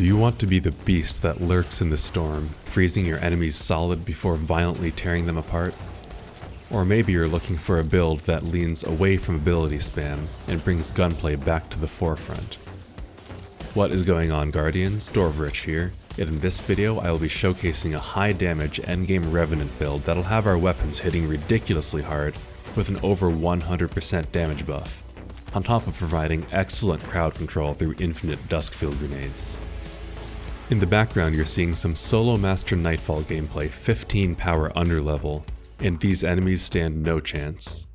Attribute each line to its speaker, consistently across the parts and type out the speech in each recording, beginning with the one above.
Speaker 1: Do you want to be the beast that lurks in the storm, freezing your enemies solid before violently tearing them apart? Or maybe you're looking for a build that leans away from ability spam and brings gunplay back to the forefront. What is going on, Guardians? Dorvrich here, and in this video I will be showcasing a high damage endgame Revenant build that'll have our weapons hitting ridiculously hard with an over 100% damage buff, on top of providing excellent crowd control through infinite Duskfield grenades. In the background you're seeing some solo Master Nightfall gameplay 15 power underlevel, and these enemies stand no chance.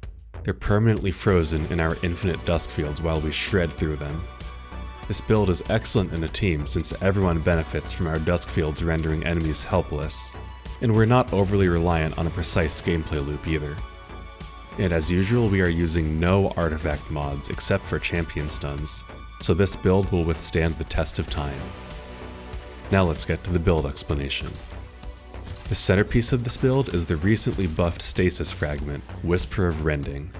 Speaker 1: They're permanently frozen in our infinite Duskfields while we shred through them. This build is excellent in a team since everyone benefits from our Duskfields rendering enemies helpless, and we're not overly reliant on a precise gameplay loop either. And as usual, we are using no artifact mods except for champion stuns, so this build will withstand the test of time. Now let's get to the build explanation. The centerpiece of this build is the recently buffed Stasis Fragment, Whisper of Rending.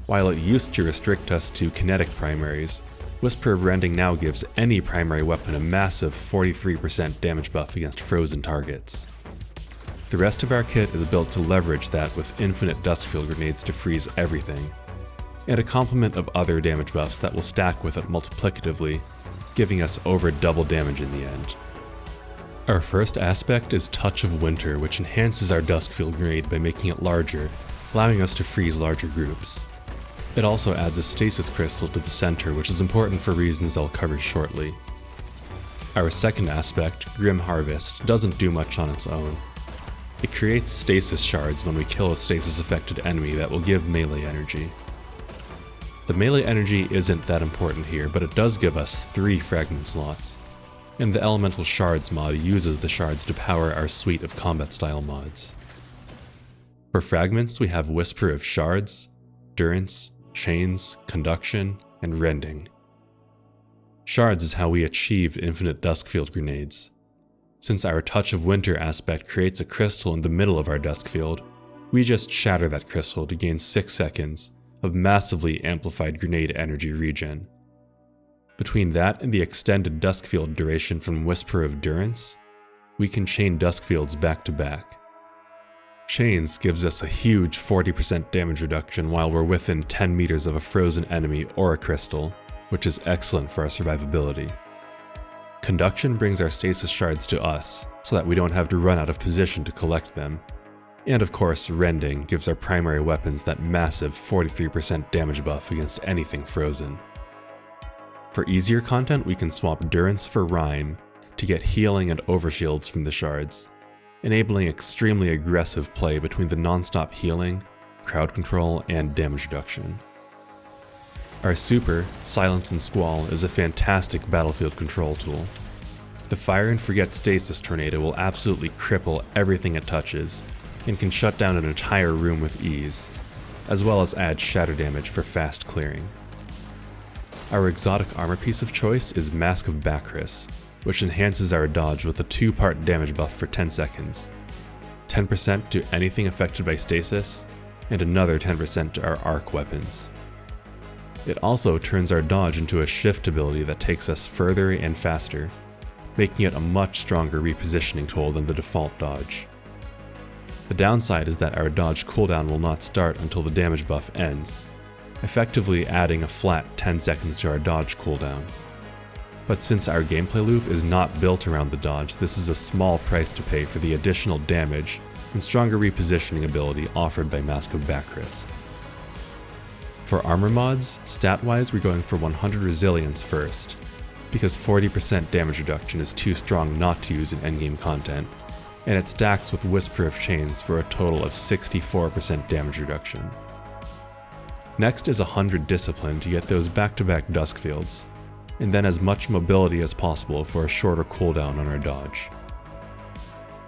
Speaker 1: While it used to restrict us to kinetic primaries, Whisper of Rending now gives any primary weapon a massive 43% damage buff against frozen targets. The rest of our kit is built to leverage that with infinite Duskfield grenades to freeze everything, and a complement of other damage buffs that will stack with it multiplicatively, giving us over double damage in the end. Our first aspect is Touch of Winter, which enhances our Duskfield grenade by making it larger, allowing us to freeze larger groups. It also adds a stasis crystal to the center, which is important for reasons I'll cover shortly. Our second aspect, Grim Harvest, doesn't do much on its own. It creates stasis shards when we kill a stasis affected enemy that will give melee energy. The melee energy isn't that important here, but it does give us 3 fragment slots, and the Elemental Shards mod uses the shards to power our suite of combat style mods. For fragments we have Whisper of Shards, Durance, Chains, Conduction, and Rending. Shards is how we achieve infinite Duskfield grenades. Since our Touch of Winter aspect creates a crystal in the middle of our Duskfield, we just shatter that crystal to gain 6 seconds of massively amplified grenade energy regen. Between that and the extended Duskfield duration from Whisper of Durance, we can chain Duskfields back to back. Chains gives us a huge 40% damage reduction while we're within 10 meters of a frozen enemy or a crystal, which is excellent for our survivability. Conduction brings our stasis shards to us, so that we don't have to run out of position to collect them. And of course, Rending gives our primary weapons that massive 43% damage buff against anything frozen. For easier content, we can swap Durance for Rhyme to get healing and overshields from the shards, enabling extremely aggressive play between the non-stop healing, crowd control, and damage reduction. Our super, Silence and Squall, is a fantastic battlefield control tool. The Fire and Forget Stasis Tornado will absolutely cripple everything it touches, and can shut down an entire room with ease, as well as add shatter damage for fast clearing. Our exotic armor piece of choice is Mask of Bakris, which enhances our dodge with a 2-part damage buff for 10 seconds, 10% to anything affected by stasis, and another 10% to our arc weapons. It also turns our dodge into a shift ability that takes us further and faster, making it a much stronger repositioning tool than the default dodge. The downside is that our dodge cooldown will not start until the damage buff ends, effectively adding a flat 10 seconds to our dodge cooldown. But since our gameplay loop is not built around the dodge, this is a small price to pay for the additional damage and stronger repositioning ability offered by Mask of Bakris. For armor mods, stat-wise we're going for 100 resilience first, because 40% damage reduction is too strong not to use in endgame content, and it stacks with Whisper of Chains for a total of 64% damage reduction. Next is 100 Discipline to get those back-to-back Duskfields, and then as much mobility as possible for a shorter cooldown on our dodge.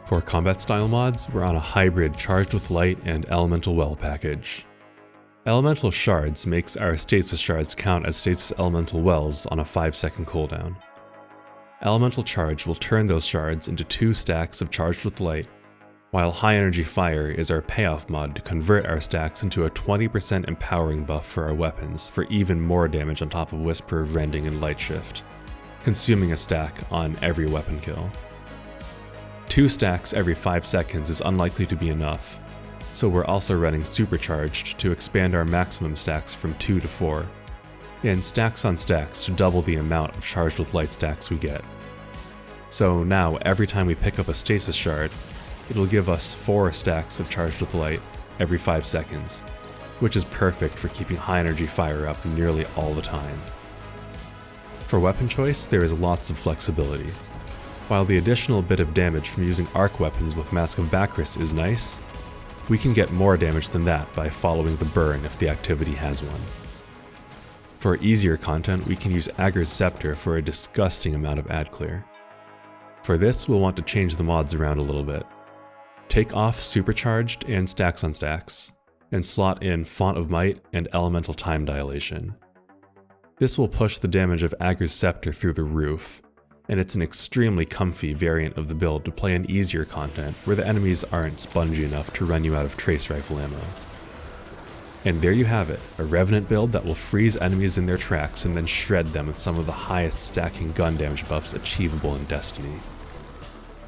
Speaker 1: For combat style mods, we're on a hybrid Charged with Light and Elemental Well package. Elemental Shards makes our Stasis Shards count as Stasis Elemental Wells on a 5-second cooldown. Elemental Charge will turn those shards into 2 stacks of Charged with Light, while High Energy Fire is our payoff mod to convert our stacks into a 20% empowering buff for our weapons for even more damage on top of Whisper of Rending and Light Shift. consuming a stack on every weapon kill. 2 stacks every 5 seconds is unlikely to be enough, so we're also running supercharged to expand our maximum stacks from 2 to 4, and stacks on stacks to double the amount of charged with light stacks we get. So now every time we pick up a stasis shard, it'll give us 4 stacks of charged with light every 5 seconds, which is perfect for keeping high energy fire up nearly all the time. For weapon choice, there is lots of flexibility. While the additional bit of damage from using arc weapons with Mask of Bakris is nice, we can get more damage than that by following the burn if the activity has one. For easier content, we can use Ager's Scepter for a disgusting amount of ad clear. For this, we'll want to change the mods around a little bit. Take off Supercharged and Stacks on Stacks, and slot in Font of Might and Elemental Time Dilation. This will push the damage of Ager's Scepter through the roof, and it's an extremely comfy variant of the build to play in easier content where the enemies aren't spongy enough to run you out of trace rifle ammo. And there you have it, a Revenant build that will freeze enemies in their tracks and then shred them with some of the highest stacking gun damage buffs achievable in Destiny.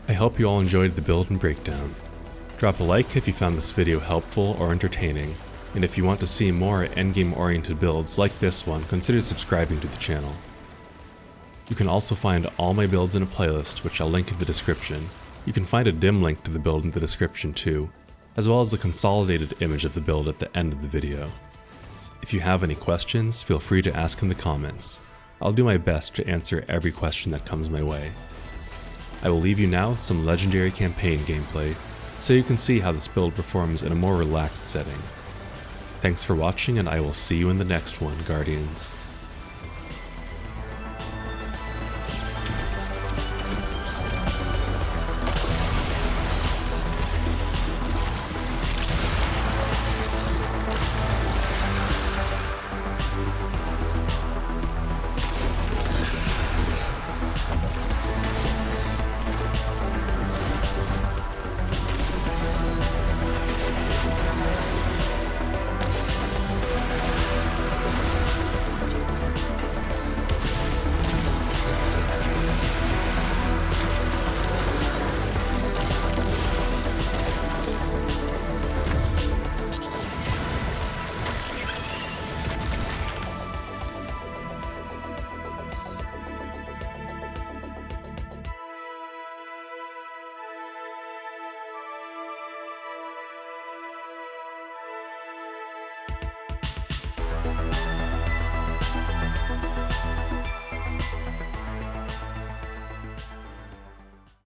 Speaker 1: I hope you all enjoyed the build and breakdown. Drop a like if you found this video helpful or entertaining, and if you want to see more endgame oriented builds like this one, consider subscribing to the channel. You can also find all my builds in a playlist, which I'll link in the description. You can find a dim link to the build in the description too, as well as a consolidated image of the build at the end of the video. If you have any questions, feel free to ask in the comments. I'll do my best to answer every question that comes my way. I will leave you now with some legendary campaign gameplay, so you can see how this build performs in a more relaxed setting. Thanks for watching, and I will see you in the next one, Guardians.